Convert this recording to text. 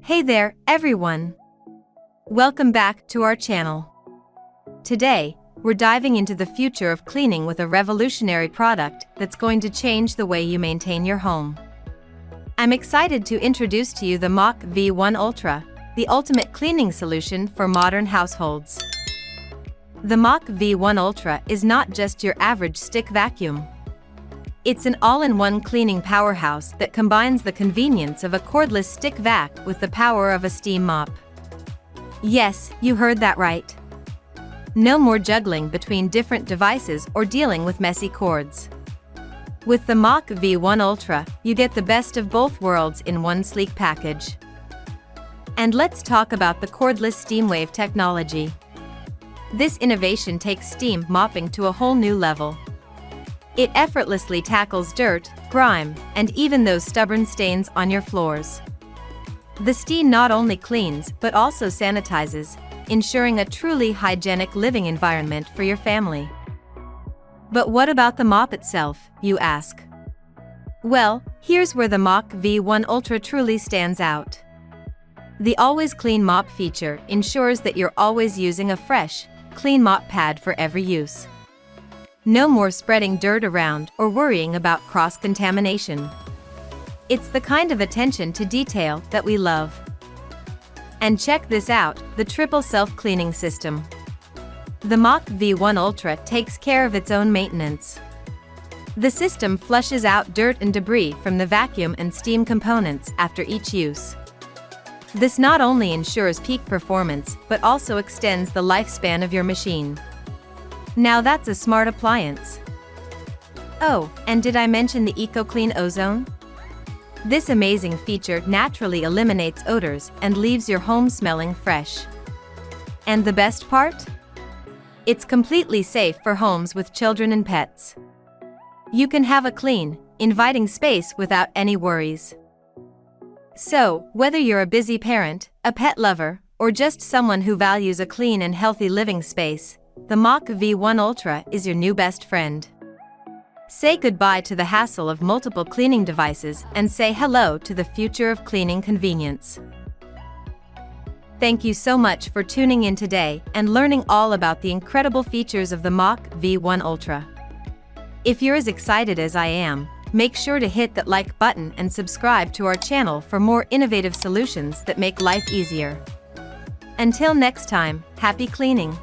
Hey there, everyone! Welcome back to our channel. Today, we're diving into the future of cleaning with a revolutionary product that's going to change the way you maintain your home. I'm excited to introduce to you the MACH V1 Ultra, the ultimate cleaning solution for modern households. The MACH V1 Ultra is not just your average stick vacuum. It's an all-in-one cleaning powerhouse that combines the convenience of a cordless StickVac with the power of a Steam Mop. Yes, you heard that right. No more juggling between different devices or dealing with messy cords. With the MACH V1 Ultra, you get the best of both worlds in one sleek package. And let's talk about the Cordless SteamWave Technology. This innovation takes steam mopping to a whole new level. It effortlessly tackles dirt, grime, and even those stubborn stains on your floors. The steam not only cleans but also sanitizes, ensuring a truly hygienic living environment for your family. But what about the mop itself, you ask? Well, here's where the MACH V1 Ultra truly stands out. The Always Clean Mop feature ensures that you're always using a fresh, clean mop pad for every use. No more spreading dirt around or worrying about cross-contamination. It's the kind of attention to detail that we love. And check this out, the triple self-cleaning system. The MACH V1 Ultra takes care of its own maintenance. The system flushes out dirt and debris from the vacuum and steam components after each use. This not only ensures peak performance but also extends the lifespan of your machine. Now that's a smart appliance. Oh, and did I mention the EcoClean Ozone? This amazing feature naturally eliminates odors and leaves your home smelling fresh. And the best part? It's completely safe for homes with children and pets. You can have a clean, inviting space without any worries. So, whether you're a busy parent, a pet lover, or just someone who values a clean and healthy living space, the MACH V1 Ultra is your new best friend. Say goodbye to the hassle of multiple cleaning devices and say hello to the future of cleaning convenience. Thank you so much for tuning in today and learning all about the incredible features of the MACH V1 Ultra. If you're as excited as I am, make sure to hit that like button and subscribe to our channel for more innovative solutions that make life easier. Until next time, happy cleaning!